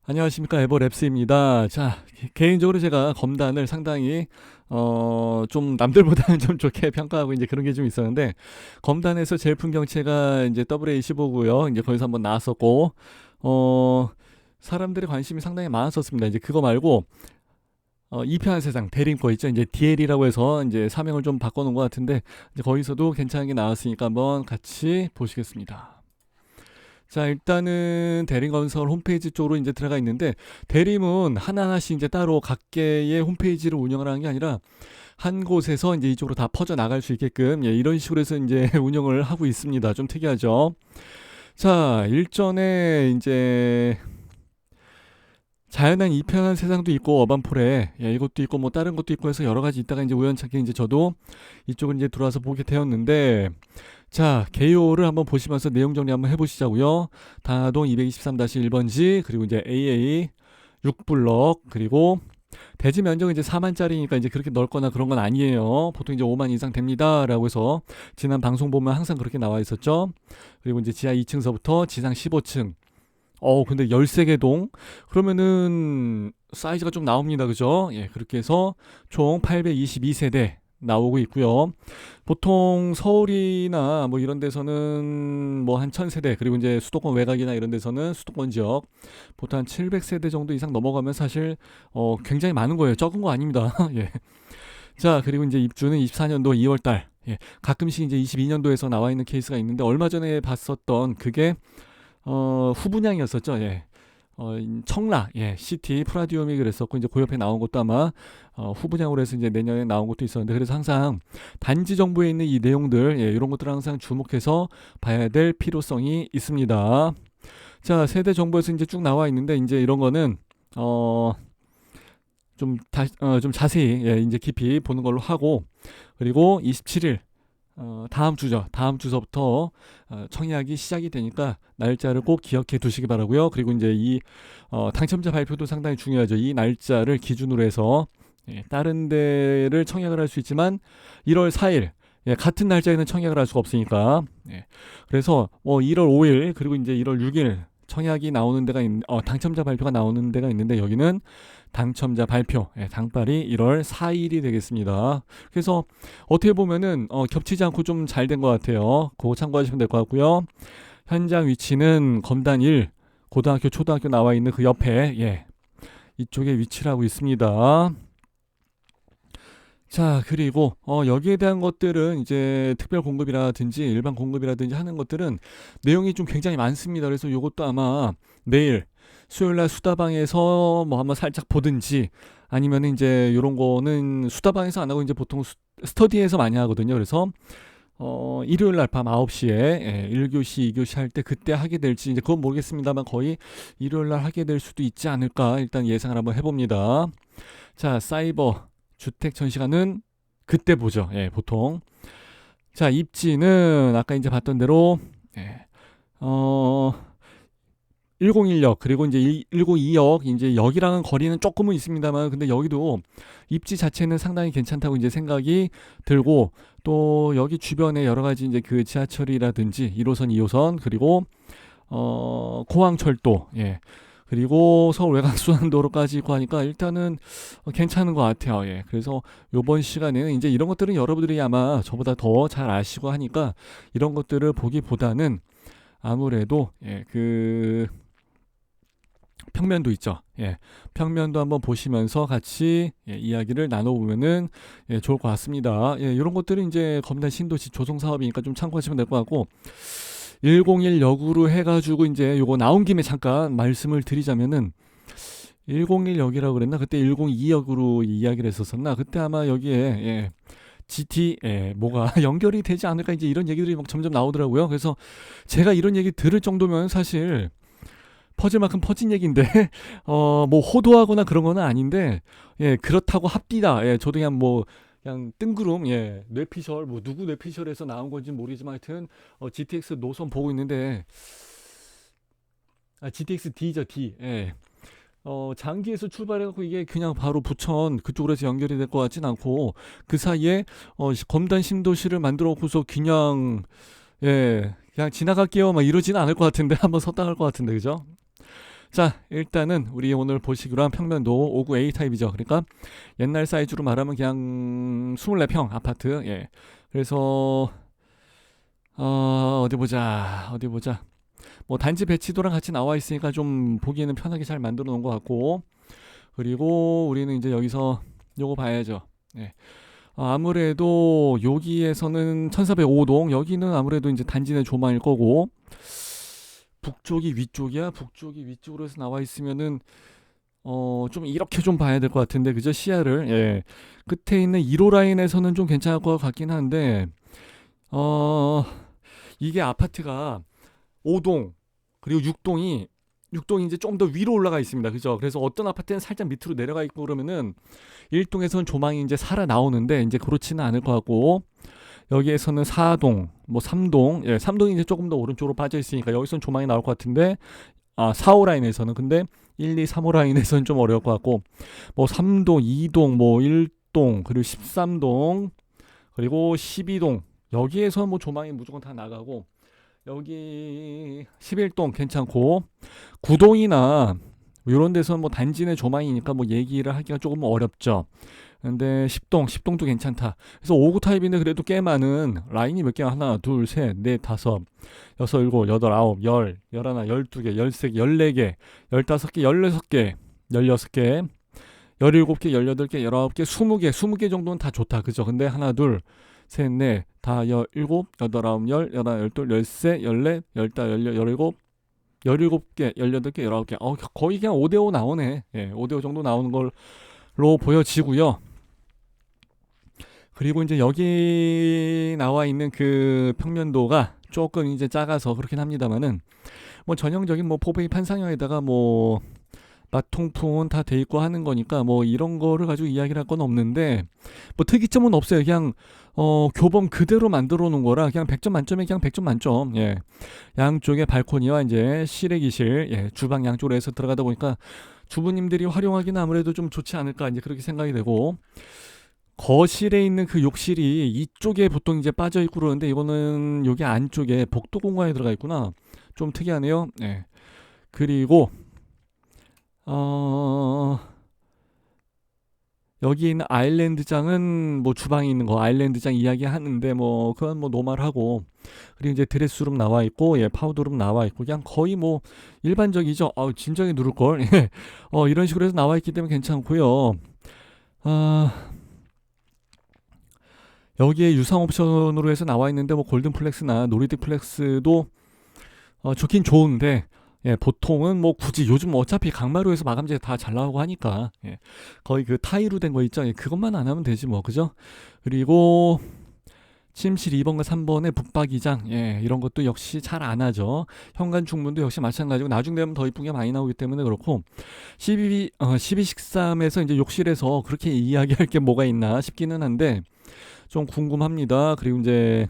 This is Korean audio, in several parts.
안녕하십니까, 에버랩스입니다. 자, 개인적으로 제가 검단을 상당히 좀 남들보다는 좀 좋게 평가하고 이제 그런 게 좀 있었는데, 검단에서 제일 큰 경체가 이제 AA15고요. 이제 거기서 한번 나왔었고, 어 사람들의 관심이 상당히 많았었습니다. 이제 그거 말고 2편한 세상 대림 거 있죠. 이제 DL이라고 해서 이제 사명을 좀 바꿔놓은 것 같은데, 이제 거기서도 괜찮은 게 나왔으니까 한번 같이 보시겠습니다. 자, 일단은 대림건설 홈페이지 쪽으로 이제 들어가 있는데, 대림은 하나하나씩 이제 따로 각계의 홈페이지를 운영을 하는 게 아니라 한 곳에서 이제 이쪽으로 다 퍼져 나갈 수 있게끔, 예, 이런 식으로 해서 이제 운영을 하고 있습니다. 좀 특이하죠. 자, 일전에 이제 자연한 이편한 세상도 있고 어반폴에, 예, 이것도 있고 뭐 다른 것도 있고 해서 여러 가지 있다가 이제 우연찮게 이제 저도 이쪽을 이제 들어와서 보게 되었는데, 자, 개요를 한번 보시면서 내용 정리 한번 해보시자고요. 단하동 223-1번지, 그리고 이제 AA 6블럭, 그리고 대지 면적은 이제 4만짜리니까 이제 그렇게 넓거나 그런 건 아니에요. 보통 이제 5만 이상 됩니다라고 해서 지난 방송 보면 항상 그렇게 나와 있었죠. 그리고 이제 지하 2층서부터 지상 15층. 근데 13개 동. 그러면은 사이즈가 좀 나옵니다. 그죠? 예, 그렇게 해서 총 822세대 나오고 있고요. 보통 서울이나 뭐 이런 데서는 뭐 한 1000세대, 그리고 이제 수도권 외곽이나 이런 데서는 수도권 지역 보통 한 700세대 정도 이상 넘어가면 사실 굉장히 많은 거예요. 적은 거 아닙니다. 예. 자, 그리고 이제 입주는 24년도 2월 달. 예. 가끔씩 이제 22년도에서 나와 있는 케이스가 있는데, 얼마 전에 봤었던 그게 후분양이었었죠. 예. 청라, 예, 시티 프라디움이 그랬었고, 이제 그 옆에 나온 것도 아마 후분양으로 해서 이제 내년에 나온 것도 있었는데, 그래서 항상 단지 정보에 있는 이 내용들, 예, 이런 것들을 항상 주목해서 봐야 될 필요성이 있습니다. 자, 세대 정보에서 이제 쭉 나와 있는데, 이제 이런 거는 좀 자세히, 예, 이제 깊이 보는 걸로 하고, 그리고 27일 다음 주죠. 다음 주서부터 청약이 시작이 되니까 날짜를 꼭 기억해 두시기 바라고요. 그리고 이제 이 당첨자 발표도 상당히 중요하죠. 이 날짜를 기준으로 해서, 예, 다른 데를 청약을 할 수 있지만 1월 4일, 예, 같은 날짜에는 청약을 할 수가 없으니까, 예, 그래서 1월 5일 그리고 이제 1월 6일 청약이 나오는 데가 당첨자 발표가 나오는 데가 있는데, 여기는 당첨자 발표, 예, 당발이 1월 4일이 되겠습니다. 그래서 어떻게 보면은 겹치지 않고 좀 잘 된 것 같아요. 그거 참고하시면 될 것 같고요. 현장 위치는 검단 1 고등학교 초등학교 나와 있는 그 옆에, 예, 이쪽에 위치를 하고 있습니다. 자, 그리고 여기에 대한 것들은 이제 특별 공급이라든지 일반 공급이라든지 하는 것들은 내용이 좀 굉장히 많습니다. 그래서 요것도 아마 내일 수요일날 수다방에서 뭐 한번 살짝 보든지, 아니면 이제 요런 거는 수다방에서 안 하고 이제 보통 스터디에서 많이 하거든요. 그래서 일요일날 밤 9시에, 예, 1교시 2교시 할 때 그때 하게 될지 이제 그건 모르겠습니다만, 거의 일요일날 하게 될 수도 있지 않을까 일단 예상을 한번 해봅니다. 자, 사이버 주택 전시관은 그때 보죠. 예, 보통. 자, 입지는 아까 이제 봤던 대로, 예, 어, 101역, 그리고 이제 102역, 이제 역이랑은 거리는 조금은 있습니다만, 근데 여기도 입지 자체는 상당히 괜찮다고 이제 생각이 들고, 또 여기 주변에 여러 가지 이제 그 지하철이라든지 1호선, 2호선, 그리고 공항철도, 예, 그리고 서울 외곽순환도로까지 있고 하니까 일단은 괜찮은 것 같아요. 예. 그래서 요번 시간에는 이제 이런 것들은 여러분들이 아마 저보다 더 잘 아시고 하니까 이런 것들을 보기보다는 아무래도, 예, 그 평면도 있죠. 예. 평면도 한번 보시면서 같이, 예, 이야기를 나눠보면은, 예, 좋을 것 같습니다. 예, 이런 것들은 이제 검단 신도시 조성 사업이니까 좀 참고하시면 될 것 같고, 101역으로 해가지고 이제 요거 나온 김에 잠깐 말씀을 드리자면은, 101역이라고 그랬나? 그때 102역으로 이야기를 했었었나? 그때 아마 여기에, 예, GT, 예, 뭐가 연결이 되지 않을까, 이제 이런 얘기들이 막 점점 나오더라고요. 그래서 제가 이런 얘기 들을 정도면 사실 퍼즐만큼 퍼진 얘기인데 뭐 호도하거나 그런 거는 아닌데, 예, 그렇다고 합디다. 예, 저도 그냥 뭐 그냥 뜬구름, 예, 뇌피셜, 뭐 누구 뇌피셜에서 나온 건지 모르지만 하여튼 GTX 노선 보고 있는데, GTX D죠, D. 예. 장기에서 출발해갖고 이게 그냥 바로 부천 그쪽으로 해서 연결이 될 것 같진 않고, 그 사이에 검단 신도시를 만들어 놓고서 그냥, 예, 그냥 지나갈게요 막 이러지는 않을 것 같은데 한번 섰다 갈 것 같은데, 그죠? 자, 일단은 우리 오늘 보시기로 한 평면도 59A 타입이죠. 그러니까 옛날 사이즈로 말하면 그냥 24평 아파트. 예. 그래서 어디 보자. 뭐 단지 배치도랑 같이 나와 있으니까 좀 보기에는 편하게 잘 만들어 놓은 것 같고, 그리고 우리는 이제 여기서 요거 봐야죠. 예. 아무래도 여기에서는 1405동, 여기는 아무래도 이제 단지 내 조망일 거고, 북쪽이 위쪽이야. 북쪽이 위쪽으로 해서 나와 있으면은 좀 이렇게 좀 봐야 될 것 같은데, 그죠? 시야를. 예. 끝에 있는 1호 라인에서는 좀 괜찮을 것 같긴 한데, 어 이게 아파트가 5동 그리고 6동이 이제 좀 더 위로 올라가 있습니다. 그죠? 그래서 어떤 아파트는 살짝 밑으로 내려가 있고 그러면은 1동에서는 조망이 이제 살아 나오는데 이제 그렇지는 않을 것 같고, 여기에서는 4동, 뭐 3동, 예, 3동이 이제 조금 더 오른쪽으로 빠져 있으니까 여기서는 조망이 나올 것 같은데, 4, 5 라인에서는 근데 1, 2, 3, 5 라인에서는 좀 어려울 것 같고, 뭐 3동, 2동, 뭐 1동, 그리고 13동, 그리고 12동, 여기에서 뭐 조망이 무조건 다 나가고, 여기 11동 괜찮고, 9동이나 이런 데서 뭐 단지 내 조망이니까 뭐 얘기를 하기가 조금 어렵죠. 근데 10동도 괜찮다. 그래서 5구 타입인데 그래도 꽤 많은 라인이 몇 개야? 하나, 둘, 셋, 넷, 다섯, 여섯, 일곱, 여덟, 아홉, 열, 열하나, 12개, 13개, 14개, 15개, 16개, 16개, 17개, 18개, 19개, 20개, 20개 정도는 다 좋다. 그죠? 근데 하나, 둘, 셋, 넷, 다, 열일곱, 여덟, 아홉, 열, 열하나, 열둘, 열세, 열넷, 열다, 열여, 열일곱, 17개, 18개, 19개. 거의 그냥 5대5 나오네. 예, 5대5 정도 나오는 걸로 보여지고요. 그리고 이제 여기 나와 있는 그 평면도가 조금 이제 작아서 그렇긴 합니다만은, 뭐 전형적인 뭐 포베이 판상형에다가 뭐 마통풍은 다 돼 있고 하는 거니까 뭐 이런 거를 가지고 이야기를 할 건 없는데, 뭐 특이점은 없어요. 그냥 교범 그대로 만들어 놓은 거라 그냥 100점 만점에 그냥 100점 만점. 예. 양쪽에 발코니와 이제 실외기실, 예, 주방 양쪽으로 해서 들어가다 보니까 주부님들이 활용하기는 아무래도 좀 좋지 않을까 이제 그렇게 생각이 되고, 거실에 있는 그 욕실이 이쪽에 보통 이제 빠져 있고 그러는데 이거는 여기 안쪽에 복도 공간에 들어가 있구나. 좀 특이하네요. 네. 그리고 어 여기 있는 아일랜드장은 뭐 주방에 있는 거 아일랜드장 이야기 하는데 뭐 그건 뭐 노멀하고, 그리고 이제 드레스룸 나와 있고, 예, 파우더룸 나와 있고, 그냥 거의 뭐 일반적이죠. 진작에 누를 걸. 예. 이런 식으로 해서 나와 있기 때문에 괜찮고요. 아 여기에 유상 옵션으로 해서 나와 있는데 뭐 골든 플렉스나 노르딕 플렉스도 좋긴 좋은데, 예, 보통은 뭐 굳이 요즘 어차피 강마루에서 마감재 다 잘 나오고 하니까, 예, 거의 그 타이로 된 거 있죠. 예, 그것만 안 하면 되지 뭐, 그죠? 그리고 침실 2번과 3번의 붙박이장, 예, 이런 것도 역시 잘 안 하죠. 현관 중문도 역시 마찬가지고 나중 되면 더 이쁜 게 많이 나오기 때문에 그렇고, 12식삼에서 이제 욕실에서 그렇게 이야기할 게 뭐가 있나 싶기는 한데 좀 궁금합니다. 그리고 이제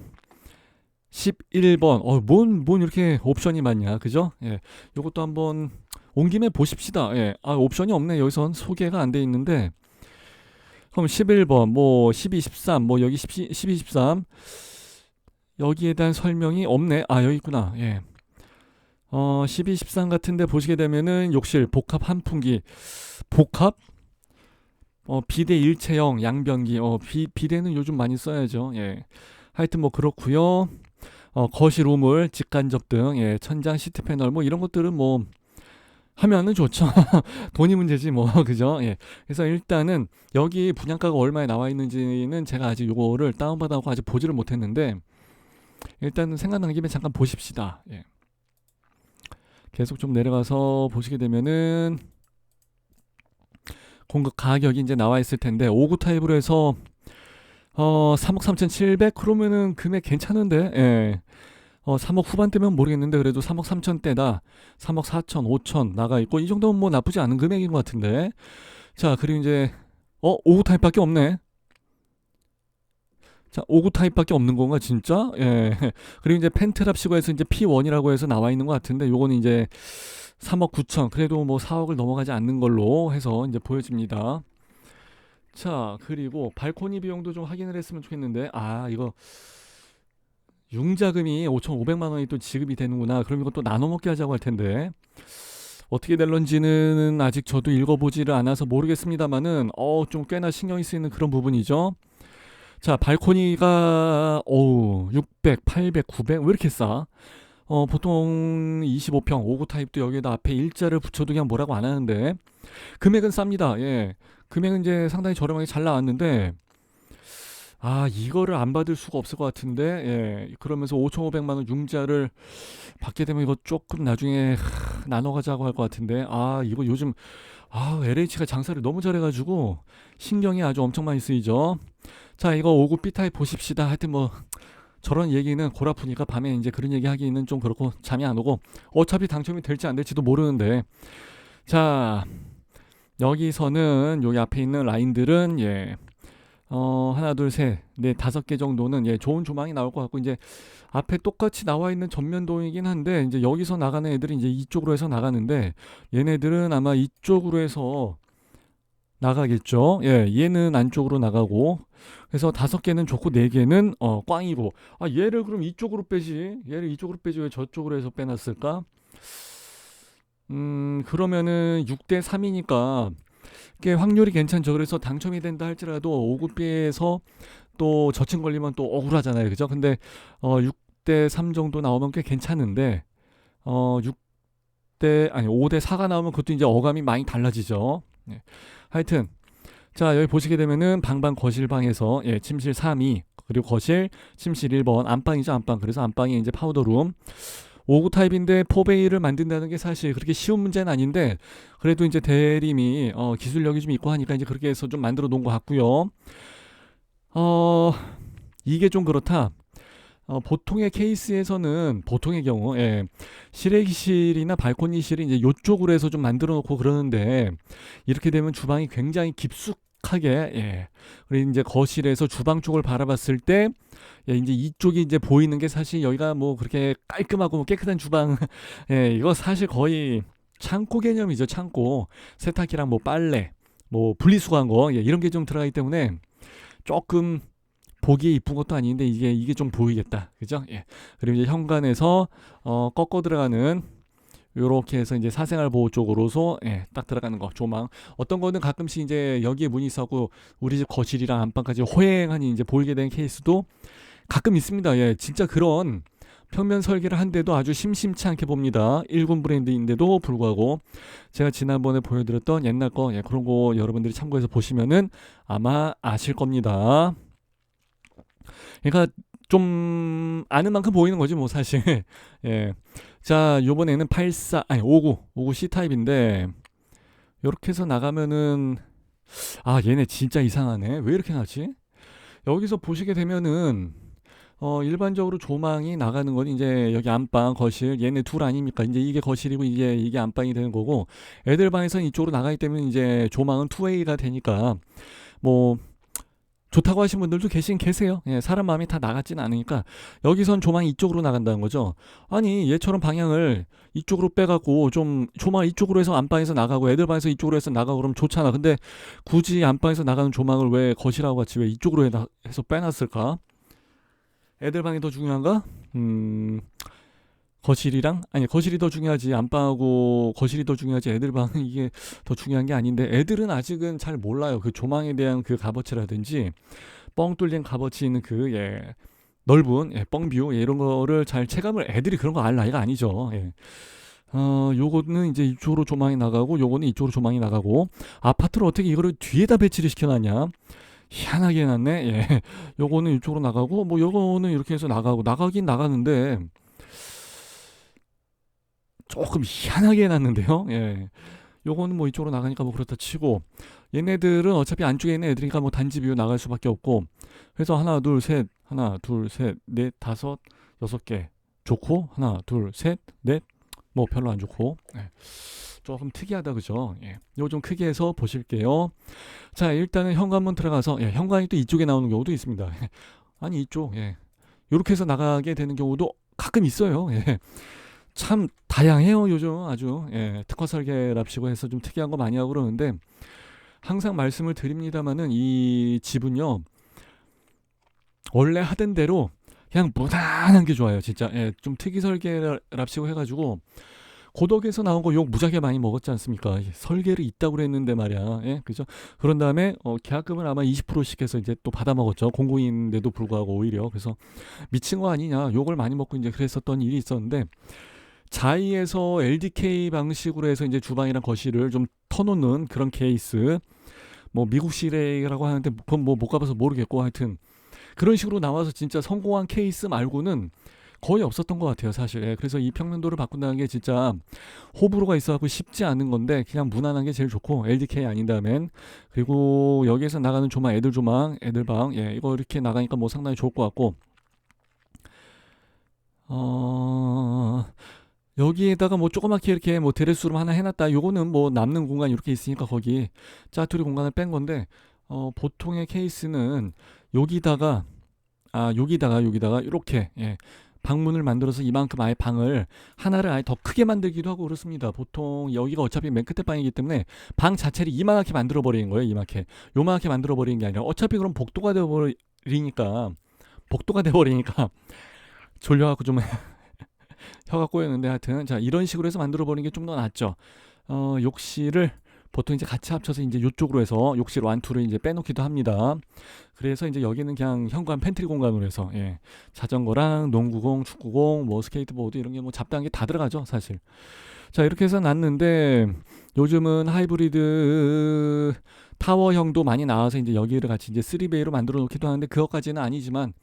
11번, 뭔 이렇게 옵션이 많냐, 그죠? 예, 요것도 한번 온 김에 보십시다. 예, 옵션이 없네. 여기선 소개가 안 돼 있는데, 그럼 11번, 뭐 12, 13, 뭐 여기 12, 13 여기에 대한 설명이 없네. 여기 있구나. 예. 12, 13 같은데 보시게 되면은 욕실 복합 한풍기, 복합 비대 일체형 양변기, 비대는 요즘 많이 써야죠. 예. 하여튼 뭐 그렇고요. 거실 우물, 직간접 등, 예, 천장 시트 패널 뭐 이런 것들은 뭐 하면은 좋죠. 돈이 문제지 뭐 그죠? 예. 그래서 일단은 여기 분양가가 얼마에 나와 있는지는 제가 아직 요거를 다운받아서 아직 보지를 못했는데, 일단은 생각난 김에 잠깐 보십시다. 예. 계속 좀 내려가서 보시게 되면은 공급 가격이 이제 나와 있을 텐데, 5구 타입으로 해서 3억 3,700 그러면은 금액 괜찮은데, 예. 3억 후반대면 모르겠는데 그래도 3억 3천대다. 3억 4천, 5천 나가 있고 이 정도면 뭐 나쁘지 않은 금액인 것 같은데. 자, 그리고 이제 5구 타입밖에 없네. 자, 5구 타입밖에 없는 건가 진짜? 예. 그리고 이제 펜트랍시고 해서 이제 P1이라고 해서 나와 있는 것 같은데 요거는 이제 3억 9천, 그래도 뭐 4억을 넘어가지 않는 걸로 해서 이제 보여집니다. 자, 그리고 발코니 비용도 좀 확인을 했으면 좋겠는데, 이거 융자금이 5,500만 원이 또 지급이 되는구나. 그럼 이것도 나눠 먹게 하자고 할 텐데, 어떻게 될런지는 아직 저도 읽어보지를 않아서 모르겠습니다만은 좀 꽤나 신경이 쓰이는 그런 부분이죠. 자, 발코니가 600, 800, 900 왜 이렇게 싸? 보통 25평 5구 타입도 여기에다 앞에 일자를 붙여도 그냥 뭐라고 안 하는데 금액은 쌉니다. 예. 금액은 이제 상당히 저렴하게 잘 나왔는데 이거를 안 받을 수가 없을 것 같은데 예. 그러면서 5,500만 원 융자를 받게 되면 이거 조금 나중에 나눠 가자고 할 것 같은데 이거 요즘 LH가 장사를 너무 잘해가지고 신경이 아주 엄청 많이 쓰이죠. 자, 이거 5구 B타입 보십시다. 하여튼 뭐 저런 얘기는 골 아프니까 밤에 이제 그런 얘기 하기는 좀 그렇고 잠이 안 오고 어차피 당첨이 될지 안 될지도 모르는데 자, 여기서는 여기 앞에 있는 라인들은 하나 둘셋넷 다섯 개 정도는 좋은 조망이 나올 것 같고 이제 앞에 똑같이 나와 있는 전면도이긴 한데 이제 여기서 나가는 애들이 이제 이쪽으로 해서 나가는데 얘네들은 아마 이쪽으로 해서 나가겠죠. 예, 얘는 안쪽으로 나가고 그래서 다섯 개는 좋고 네 개는 꽝이고 얘를 그럼 이쪽으로 빼지 얘를 이쪽으로 빼지 왜 저쪽으로 해서 빼놨을까? 그러면은 6대 3이니까 꽤 확률이 괜찮죠. 그래서 당첨이 된다 할지라도 5급비에서 또 저층 걸리면 또 억울하잖아요. 그죠? 근데 6대 3 정도 나오면 꽤 괜찮은데 5대 4가 나오면 그것도 이제 어감이 많이 달라지죠. 네. 하여튼 자, 여기 보시게 되면은 방방 거실방에서 침실 3위 그리고 거실 침실 1번 안방이죠. 안방. 그래서 안방이 이제 파우더룸 5구 타입인데 포베이를 만든다는 게 사실 그렇게 쉬운 문제는 아닌데 그래도 이제 대림이 기술력이 좀 있고 하니까 이제 그렇게 해서 좀 만들어 놓은 것 같고요. 이게 좀 그렇다. 보통의 케이스에서는 보통의 경우 실외기실이나 발코니실이 이제 요쪽으로 해서 좀 만들어 놓고 그러는데 이렇게 되면 주방이 굉장히 깊숙하게 그리고 이제 거실에서 주방 쪽을 바라봤을 때 이제 이쪽이 이제 보이는 게 사실 여기가 뭐 그렇게 깔끔하고 뭐 깨끗한 주방 이거 사실 거의 창고 개념이죠. 창고 세탁기랑 뭐 빨래 뭐 분리수거한 거 이런 게 좀 들어가기 때문에 조금 보기에 이쁜 것도 아닌데 이게 좀 보이겠다. 그죠? 예. 그리고 이제 현관에서 꺾어 들어가는 요렇게 해서 이제 사생활 보호 쪽으로서 딱 들어가는 거 조망. 어떤 거는 가끔씩 이제 여기에 문이 있었고 우리 집 거실이랑 안방까지 호행하니 이제 보이게 된 케이스도 가끔 있습니다. 예. 진짜 그런 평면 설계를 한데도 아주 심심치 않게 봅니다. 1군 브랜드인데도 불구하고 제가 지난번에 보여드렸던 옛날 거 그런 거 여러분들이 참고해서 보시면은 아마 아실 겁니다. 그러니까 좀 아는 만큼 보이는 거지 뭐 사실. 예. 자, 요번에는 59 C 타입인데 요렇게 해서 나가면은 얘네 진짜 이상하네. 왜 이렇게 나지? 여기서 보시게 되면은 일반적으로 조망이 나가는 건 이제 여기 안방, 거실 얘네 둘 아닙니까? 이제 이게 거실이고 이게 안방이 되는 거고 애들 방에서는 이쪽으로 나가기 때문에 이제 조망은 투웨이가 되니까 뭐 좋다고 하신 분들도 계세요. 사람 마음이 다 나갔진 않으니까 여기선 조망이 이쪽으로 나간다는 거죠. 아니 얘처럼 방향을 이쪽으로 빼갖고 좀 조망 이쪽으로 해서 안방에서 나가고 애들 방에서 이쪽으로 해서 나가고 그러면 좋잖아. 근데 굳이 안방에서 나가는 조망을 왜 거실하고 같이 왜 이쪽으로 해서 빼놨을까? 애들 방이 더 중요한가? 거실이 더 중요하지. 안방하고 거실이 더 중요하지. 애들 방은 이게 더 중요한 게 아닌데 애들은 아직은 잘 몰라요. 그 조망에 대한 그 값어치라든지 뻥 뚫린 값어치 있는 그 넓은 뻥뷰 이런 거를 잘 체감을 애들이 그런 거 알 나이가 아니죠. 요거는 이제 이쪽으로 조망이 나가고 요거는 이쪽으로 조망이 나가고 아파트를 어떻게 이거를 뒤에다 배치를 시켜놨냐? 희한하게 해놨네. 요거는 이쪽으로 나가고 뭐 요거는 이렇게 해서 나가긴 나가는데 조금 희한하게 해놨는데요. 요거는 뭐 이쪽으로 나가니까 뭐 그렇다 치고 얘네들은 어차피 안쪽에 있는 애들이니까 뭐 단지 비우 나갈 수밖에 없고 그래서 하나 둘 셋 넷 다섯 여섯 개 좋고 하나 둘 셋 넷 뭐 별로 안 좋고 조금 특이하다 그죠? 요 좀 크게 해서 보실게요. 자, 일단은 현관문 들어가서 현관이 또 이쪽에 나오는 경우도 있습니다. 아니 이쪽 요렇게 해서 나가게 되는 경우도 가끔 있어요. 참 다양해요 요즘 아주 특화 설계랍시고 해서 좀 특이한 거 많이 하고 그러는데 항상 말씀을 드립니다만은 이 집은요 원래 하던 대로 그냥 무난한 게 좋아요 진짜. 좀 특이 설계랍시고 해가지고 고덕에서 나온 거 욕 무지하게 많이 먹었지 않습니까? 설계를 있다고 그랬는데 말이야. 예, 그죠? 그런 다음에 계약금을 아마 20%씩 해서 이제 또 받아 먹었죠. 공고인데도 불구하고 오히려. 그래서 미친 거 아니냐. 욕을 많이 먹고 이제 그랬었던 일이 있었는데, 자이에서 LDK 방식으로 해서 이제 주방이랑 거실을 좀 터놓는 그런 케이스. 뭐 미국식이라고 하는데 그건 뭐 못 가봐서 모르겠고, 하여튼 그런 식으로 나와서 진짜 성공한 케이스 말고는 거의 없었던 것 같아요, 사실. 예, 그래서 이 평면도를 바꾼다는 게 진짜 호불호가 있어갖고 쉽지 않은 건데, 그냥 무난한 게 제일 좋고, LDK 아닌 다음엔. 그리고 여기에서 나가는 조망, 애들 조망, 애들 방, 예, 이거 이렇게 나가니까 뭐 상당히 좋을 것 같고, 어, 여기에다가 뭐 조그맣게 이렇게 뭐 드레스룸 하나 해놨다. 요거는 뭐 남는 공간 이렇게 있으니까 거기 짜투리 공간을 뺀 건데, 보통의 케이스는 여기다가, 여기다가 이렇게, 예, 방문을 만들어서 이만큼 아예 방을 하나를 아예 더 크게 만들기도 하고 그렇습니다. 보통 여기가 어차피 맨 끝에 방이기 때문에 방 자체를 이만하게 만들어 버리는 거예요. 이만하게, 요만하게 만들어 버리는 게 아니라, 어차피 그럼 복도가 돼 버리니까 졸려갖고 좀 혀가 꼬였는데, 하여튼 자, 이런 식으로 해서 만들어 버리는 게 좀 더 낫죠. 욕실을 보통 이제 같이 합쳐서 이제 이쪽으로 해서 욕실 완투를 이제 빼놓기도 합니다. 그래서 이제 여기는 그냥 현관 팬트리 공간으로 해서, 예, 자전거랑 농구공, 축구공, 뭐 스케이트보드 이런 게 뭐 잡다한 게 다 들어가죠, 사실. 자, 이렇게 해서 놨는데, 요즘은 하이브리드 타워형도 많이 나와서 이제 여기를 같이 이제 3베이로 만들어 놓기도 하는데, 그것까지는 아니지만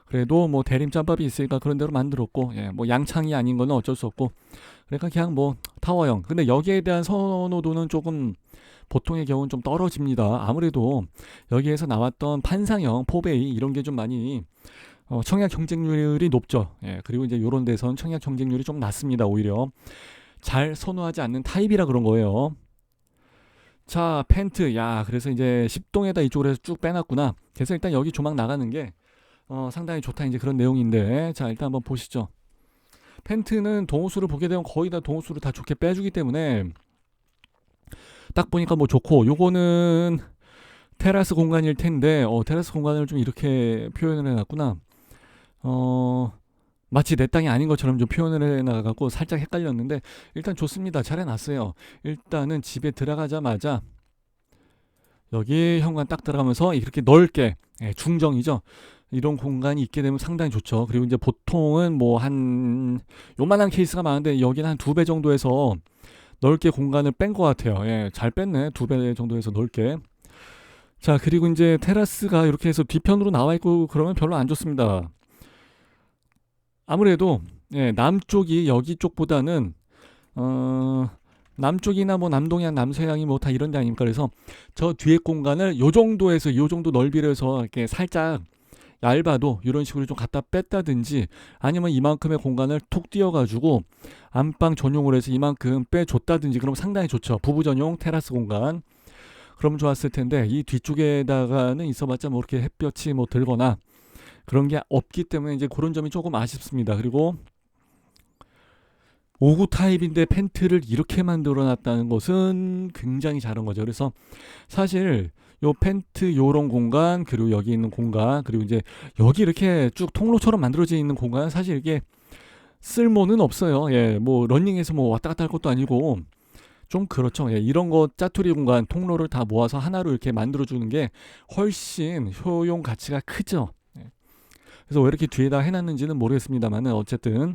그래도 뭐 대림 짬밥이 있으니까 그런 대로 만들었고, 예, 뭐 양창이 아닌 거는 어쩔 수 없고, 그러니까 그냥 뭐 타워형. 근데 여기에 대한 선호도는 조금 보통의 경우는 좀 떨어집니다. 아무래도 여기에서 나왔던 판상형 포베이 이런 게 좀 많이 청약 경쟁률이 높죠. 예, 그리고 이제 요런 데선 청약 경쟁률이 좀 낮습니다. 오히려 잘 선호하지 않는 타입이라 그런 거예요. 자, 펜트. 야, 그래서 이제 10동에다 이쪽으로 해서 쭉 빼놨구나. 그래서 일단 여기 조망 나가는 게 상당히 좋다, 이제 그런 내용인데, 자, 일단 한번 보시죠. 펜트는 동호수를 보게 되면 거의 다 동호수를 다 좋게 빼주기 때문에 딱 보니까 뭐 좋고, 요거는 테라스 공간일 텐데, 테라스 공간을 좀 이렇게 표현을 해놨구나. 마치 내 땅이 아닌 것처럼 좀 표현을 해놔갖고 살짝 헷갈렸는데, 일단 좋습니다. 잘 해놨어요. 일단은 집에 들어가자마자 여기 현관 딱 들어가면서 이렇게 넓게, 예, 중정이죠. 이런 공간이 있게 되면 상당히 좋죠. 그리고 이제 보통은 뭐 한 요만한 케이스가 많은데, 여기는 한 2배 정도에서 넓게 공간을 뺀 것 같아요. 예, 잘 뺐네. 2배 정도에서 넓게. 자, 그리고 이제 테라스가 이렇게 해서 뒤편으로 나와 있고 그러면 별로 안 좋습니다. 아무래도, 예, 남쪽이 여기 쪽보다는 어, 남쪽이나 뭐 남동향, 남서향이 뭐 다 이런 데 아닙니까? 그래서 저 뒤에 공간을 요 정도에서 요 정도 넓이로 해서 이렇게 살짝 얇아도 이런 식으로 좀 갖다 뺐다든지, 아니면 이만큼의 공간을 툭 띄어가지고 안방 전용으로 해서 이만큼 빼줬다든지, 그럼 상당히 좋죠. 부부 전용 테라스 공간. 그럼 좋았을 텐데, 이 뒤쪽에다가는 있어봤자 뭐 이렇게 햇볕이 뭐 들거나 그런 게 없기 때문에 이제 그런 점이 조금 아쉽습니다. 그리고 5구 타입인데 펜트를 이렇게 만들어 놨다는 것은 굉장히 잘한 거죠. 그래서 사실 요 펜트 요런 공간, 그리고 여기 있는 공간, 그리고 이제 여기 이렇게 쭉 통로처럼 만들어져 있는 공간은 사실 이게 쓸모는 없어요. 예, 뭐 러닝해서 뭐 왔다 갔다 할 것도 아니고 좀 그렇죠. 예, 이런 거 짜투리 공간, 통로를 다 모아서 하나로 이렇게 만들어 주는 게 훨씬 효용 가치가 크죠. 예. 그래서 왜 이렇게 뒤에다 해놨는지는 모르겠습니다만은, 어쨌든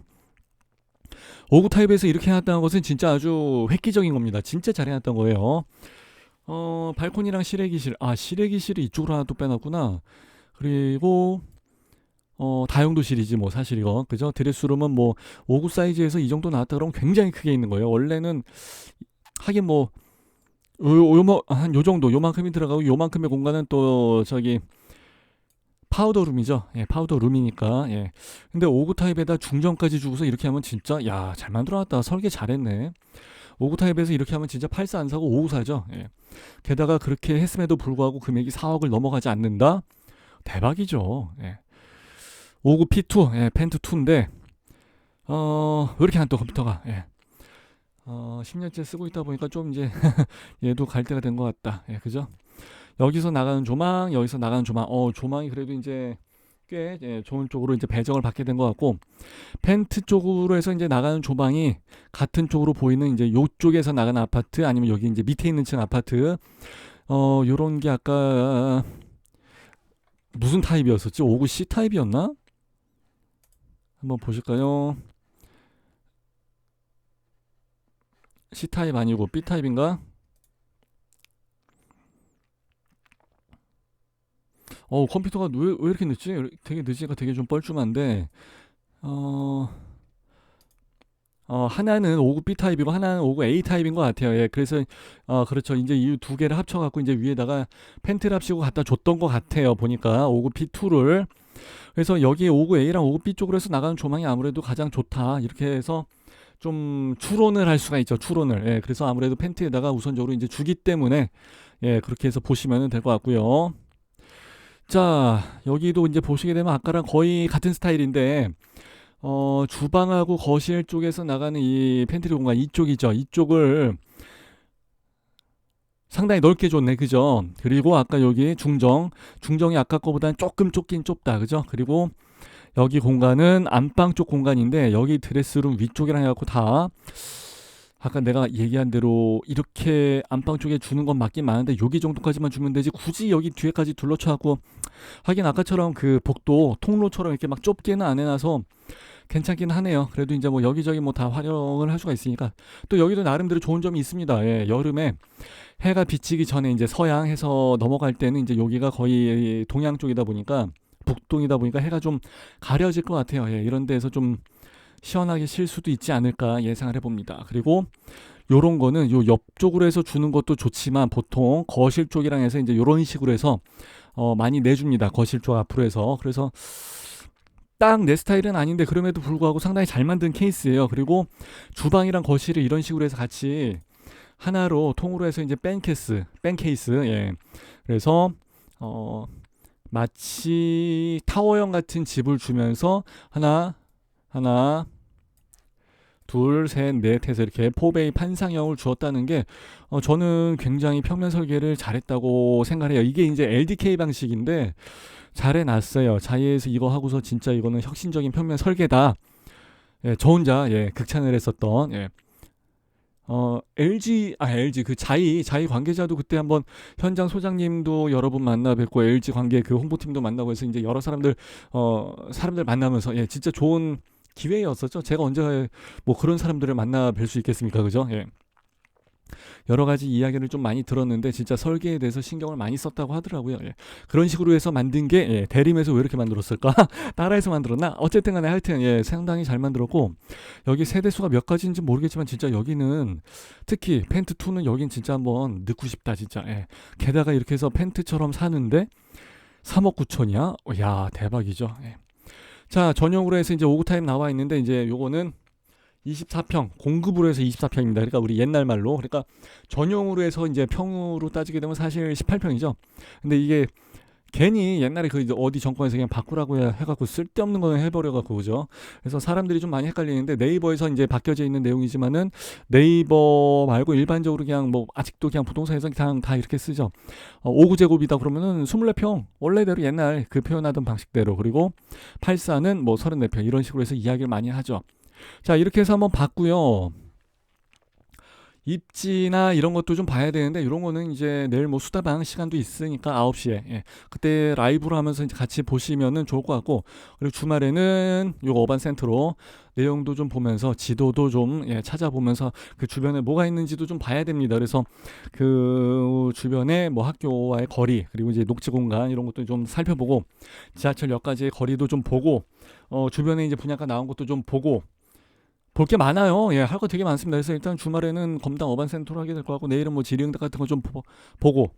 5구 타입에서 이렇게 해놨다는 것은 진짜 아주 획기적인 겁니다. 진짜 잘 해놨던 거예요. 발코니랑 실외기실. 실외기실이 이쪽으로 하나 또 빼놨구나. 그리고 다용도실이지 뭐, 사실 이거 그죠? 드레스룸은 뭐 5구 사이즈에서 이 정도 나왔다 그러면 굉장히 크게 있는 거예요. 원래는 하긴 뭐 한 요 정도, 요만큼이 들어가고 요만큼의 공간은 또 저기 파우더룸이죠. 예, 파우더룸이니까. 예. 근데 5구 타입에다 중정까지 주고서 이렇게 하면 진짜, 야, 잘 만들어놨다. 설계 잘했네. 5구 타입에서 이렇게 하면 진짜 8사 안 사고 5구 사죠. 예. 게다가 그렇게 했음에도 불구하고 금액이 4억을 넘어가지 않는다? 대박이죠. 예. 5구 P2, 예, 펜트 2인데, 왜 이렇게 안 떠, 컴퓨터가. 예. 10년째 쓰고 있다 보니까 좀 이제, 얘도 갈 때가 된 것 같다. 예, 그죠? 여기서 나가는 조망, 여기서 나가는 조망. 조망이 그래도 이제 꽤 좋은 쪽으로 이제 배정을 받게 된 것 같고, 펜트 쪽으로 해서 이제 나가는 조망이 같은 쪽으로 보이는 이제 요쪽에서 나가는 아파트, 아니면 여기 이제 밑에 있는 층 아파트, 요런 게 아까 무슨 타입이었었지? 59 C 타입이었나? 한번 보실까요? C 타입 아니고 B 타입인가? 컴퓨터가 왜 이렇게 늦지? 되게 늦으니까 되게 좀 뻘쭘한데, 어, 하나는 59B 타입이고 하나는 59A 타입인 것 같아요. 예, 그래서 그렇죠. 이제 이 두 개를 합쳐갖고 이제 위에다가 펜트를 합치고 갖다 줬던 것 같아요. 보니까 59B2를. 그래서 여기 59A랑 59B 쪽으로 해서 나가는 조망이 아무래도 가장 좋다. 이렇게 해서 좀 추론을 할 수가 있죠. 추론을. 예, 그래서 아무래도 펜트에다가 우선적으로 이제 주기 때문에, 예, 그렇게 해서 보시면 될 것 같고요. 자, 여기도 이제 보시게 되면 아까랑 거의 같은 스타일인데, 주방하고 거실 쪽에서 나가는 이 팬트리 공간 이쪽이죠. 이쪽을 상당히 넓게 줬네, 그죠? 그리고 아까 여기 중정이 아까 거보다는 조금 좁긴 좁다, 그죠? 그리고 여기 공간은 안방 쪽 공간인데, 여기 드레스룸 위쪽이랑 해갖고 다 아까 내가 얘기한 대로 이렇게 안방 쪽에 주는 건 맞긴 많은데, 여기 정도까지만 주면 되지 굳이 여기 뒤에까지 둘러쳐갖고, 하긴 아까처럼 그 복도 통로처럼 이렇게 막 좁게는 안 해놔서 괜찮긴 하네요. 그래도 이제 뭐 여기저기 뭐 다 활용을 할 수가 있으니까. 또 여기도 나름대로 좋은 점이 있습니다. 예, 여름에 해가 비치기 전에 이제 서양해서 넘어갈 때는 이제 여기가 거의 동양 쪽이다 보니까, 북동이다 보니까 해가 좀 가려질 것 같아요. 예, 이런 데에서 좀 시원하게 쉴 수도 있지 않을까 예상을 해봅니다. 그리고 요런 거는 요 옆쪽으로 해서 주는 것도 좋지만, 보통 거실 쪽이랑 해서 이제 요런 식으로 해서 많이 내줍니다. 거실 쪽 앞으로 해서. 그래서 딱 내 스타일은 아닌데 그럼에도 불구하고 상당히 잘 만든 케이스예요. 그리고 주방이랑 거실을 이런 식으로 해서 같이 하나로 통으로 해서 이제 뺀 케이스. 예. 그래서 마치 타워형 같은 집을 주면서 하나 둘, 셋, 넷 해서 이렇게 포베이 판상형을 주었다는 게, 저는 굉장히 평면 설계를 잘했다고 생각해요. 이게 이제 LDK 방식인데 잘 해놨어요. 자이에서 이거 하고서 진짜 이거는 혁신적인 평면 설계다. 예, 저 혼자 극찬을 했었던, 예. LG 그 자이 관계자도 그때 한번 현장 소장님도 여러 분 만나 뵙고, LG 관계 그 홍보팀도 만나고 해서 이제 여러 사람들 만나면서, 예, 진짜 좋은 기회였었죠. 제가 언제 뭐 그런 사람들을 만나 뵐 수 있겠습니까, 그죠? 예. 여러 가지 이야기를 좀 많이 들었는데 진짜 설계에 대해서 신경을 많이 썼다고 하더라고요. 예. 그런 식으로 해서 만든 게, 대림에서 왜 이렇게 만들었을까? 따라해서 만들었나? 어쨌든 간에 하여튼 상당히 잘 만들었고, 여기 세대수가 몇 가지인지 모르겠지만 진짜 여기는 특히 펜트2는 여긴 진짜 한번 넣고 싶다 진짜. 예. 게다가 이렇게 해서 펜트처럼 사는데 3억 9천이야? 야, 대박이죠. 예. 자, 전용으로 해서 이제 5구 타입 나와 있는데, 이제 요거는 24평, 공급으로 해서 24평입니다. 그러니까 우리 옛날 말로. 그러니까 전용으로 해서 이제 평으로 따지게 되면 사실 18평이죠. 근데 이게 괜히 옛날에 그 어디 정권에서 그냥 바꾸라고 해갖고 쓸데없는 거는 해버려갖고, 그죠? 그래서 사람들이 좀 많이 헷갈리는데, 네이버에서 이제 바뀌어져 있는 내용이지만은 네이버 말고 일반적으로 그냥 뭐 아직도 그냥 부동산에서 그냥 다 이렇게 쓰죠. 5구제곱이다 그러면은 24평, 원래대로 옛날 그 표현하던 방식대로. 그리고 84는 뭐 34평, 이런 식으로 해서 이야기를 많이 하죠. 자, 이렇게 해서 한번 봤고요. 입지나 이런 것도 좀 봐야 되는데, 이런 거는 이제 내일 뭐 수다방 시간도 있으니까 9시에, 예, 그때 라이브로 하면서 이제 같이 보시면은 좋을 것 같고, 그리고 주말에는 요 어반 센터로 내용도 좀 보면서 지도도 좀 찾아보면서 그 주변에 뭐가 있는지도 좀 봐야 됩니다. 그래서 그 주변에 뭐 학교와의 거리, 그리고 이제 녹지 공간 이런 것도 좀 살펴보고, 지하철역까지의 거리도 좀 보고, 주변에 이제 분양가 나온 것도 좀 보고, 볼 게 많아요. 예, 할 거 되게 많습니다. 그래서 일단 주말에는 검당 어반센터로 하게 될 것 같고, 내일은 뭐 지리응답 같은 거 좀 보고,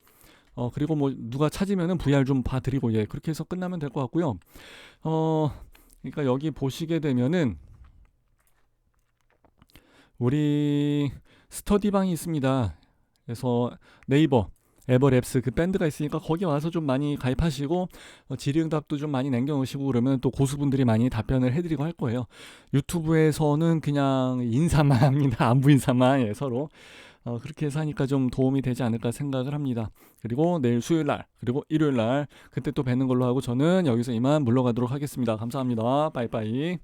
그리고 뭐 누가 찾으면은 VR 좀 봐드리고, 예, 그렇게 해서 끝나면 될 것 같고요. 그러니까 여기 보시게 되면은 우리 스터디방이 있습니다. 그래서 네이버 에버랩스 그 밴드가 있으니까 거기 와서 좀 많이 가입하시고, 질의응답도 좀 많이 남겨놓으시고, 그러면 또 고수분들이 많이 답변을 해드리고 할 거예요. 유튜브에서는 그냥 인사만 합니다. 안부 인사만, 예, 서로. 그렇게 해서 하니까 좀 도움이 되지 않을까 생각을 합니다. 그리고 내일 수요일 날 그리고 일요일 날 그때 또 뵙는 걸로 하고 저는 여기서 이만 물러가도록 하겠습니다. 감사합니다. 빠이빠이.